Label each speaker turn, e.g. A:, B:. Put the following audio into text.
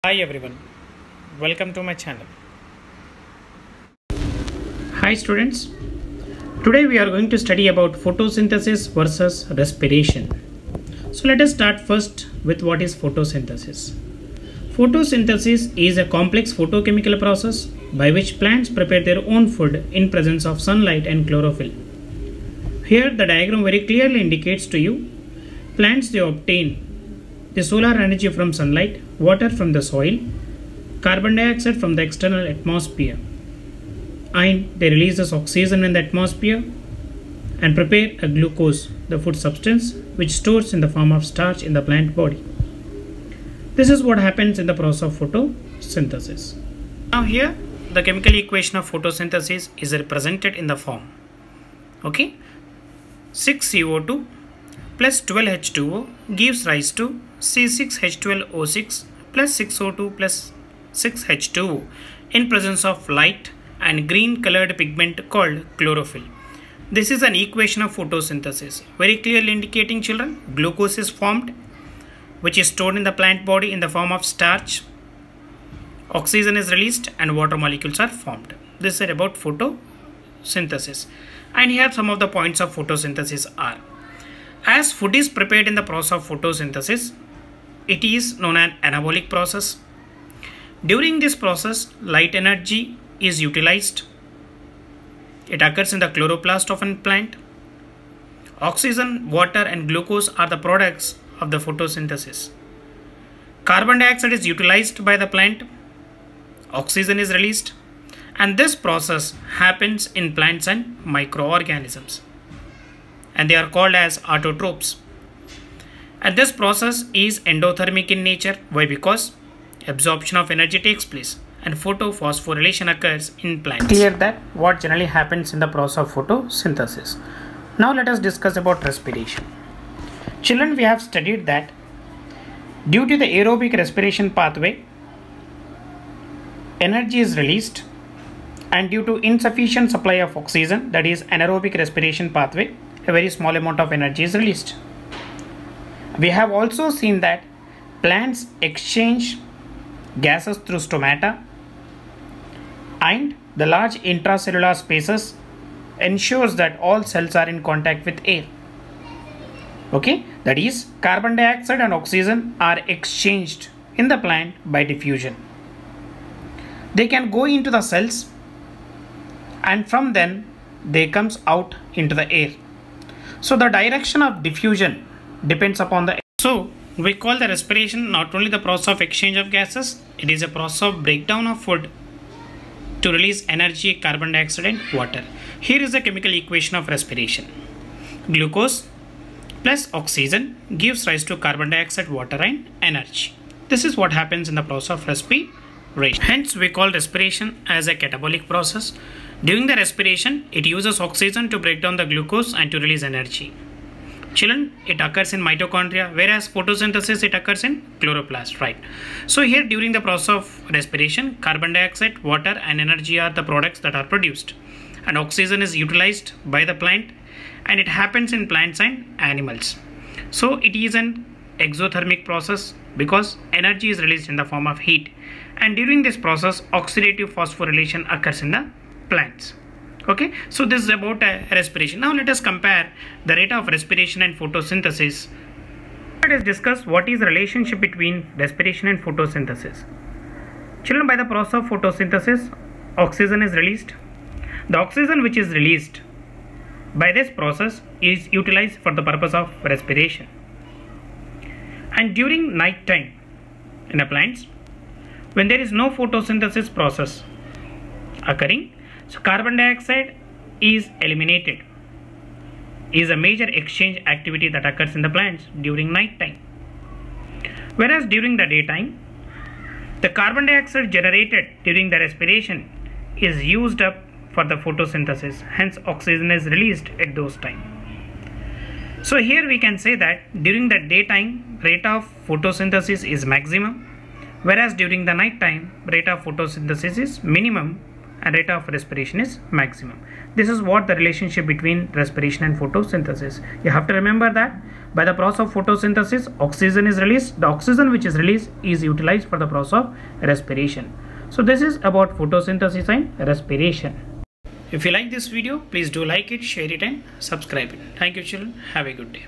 A: Hi everyone, welcome to my channel. Hi students, today we are going to study about photosynthesis versus respiration. So let us start first with what is photosynthesis. Photosynthesis is a complex photochemical process by which plants prepare their own food in presence of sunlight and chlorophyll. Here the diagram very clearly indicates to you plants they obtain the solar energy from sunlight, water from the soil, carbon dioxide from the external atmosphere, and they release this oxygen in the atmosphere and prepare a glucose, the food substance, which stores in the form of starch in the plant body. This is what happens in the process of photosynthesis. Now here the chemical equation of photosynthesis is represented in the form 6CO2 plus 12H2O gives rise to C6H12O6 plus 6O2 plus 6H2O in presence of light and green colored pigment called chlorophyll. This is an equation of photosynthesis, very clearly indicating children glucose is formed which is stored in the plant body in the form of starch, oxygen is released and water molecules are formed. This is about photosynthesis, and here some of the points of photosynthesis are: as food is prepared in the process of photosynthesis, it is known as anabolic process. During this process, light energy is utilized. It occurs in the chloroplast of a plant. Oxygen, water and glucose are the products of the photosynthesis. Carbon dioxide is utilized by the plant. Oxygen is released. And this process happens in plants and microorganisms, and they are called as autotrophs. And this process is endothermic in nature. Why? Because absorption of energy takes place and photophosphorylation occurs in plants. Clear that what generally happens in the process of photosynthesis. Now let us discuss about respiration. Children, we have studied that due to the aerobic respiration pathway, energy is released, and due to insufficient supply of oxygen, that is anaerobic respiration pathway, a very small amount of energy is released. We have also seen that plants exchange gases through stomata, and the large intracellular spaces ensures that all cells are in contact with air. That is, carbon dioxide and oxygen are exchanged in the plant by diffusion. They can go into the cells, and from then they comes out into the air. So the direction of diffusion depends upon the air. So we call the respiration not only the process of exchange of gases, it is a process of breakdown of food to release energy, carbon dioxide and water. Here is the chemical equation of respiration. Glucose plus oxygen gives rise to carbon dioxide, water and energy. This is what happens in the process of respiration. Hence we call respiration as a catabolic process. During the respiration, it uses oxygen to break down the glucose and to release energy. Children, it occurs in mitochondria, whereas photosynthesis it occurs in chloroplast, right? So here during the process of respiration, carbon dioxide, water and energy are the products that are produced, and oxygen is utilized by the plant, and it happens in plants and animals. So it is an exothermic process because energy is released in the form of heat, and during this process oxidative phosphorylation occurs in the plants. So this is about respiration. Now let us compare the rate of respiration and photosynthesis. Let us discuss what is the relationship between respiration and photosynthesis. Children, by the process of photosynthesis, oxygen is released. The oxygen which is released by this process is utilized for the purpose of respiration. And during night time in the plants, when there is no photosynthesis process occurring, so carbon dioxide is eliminated, is a major exchange activity that occurs in the plants during night time. Whereas during the daytime, the carbon dioxide generated during the respiration is used up for the photosynthesis, hence oxygen is released at those times. So here we can say that during the daytime rate of photosynthesis is maximum, whereas during the night time rate of photosynthesis is minimum and rate of respiration is maximum. This is what the relationship between respiration and photosynthesis. You have to remember that by the process of photosynthesis, oxygen is released. The oxygen which is released is utilized for the process of respiration. So this is about photosynthesis and respiration. If you like this video, please do like it, share it and subscribe it. Thank you children. Have a good day.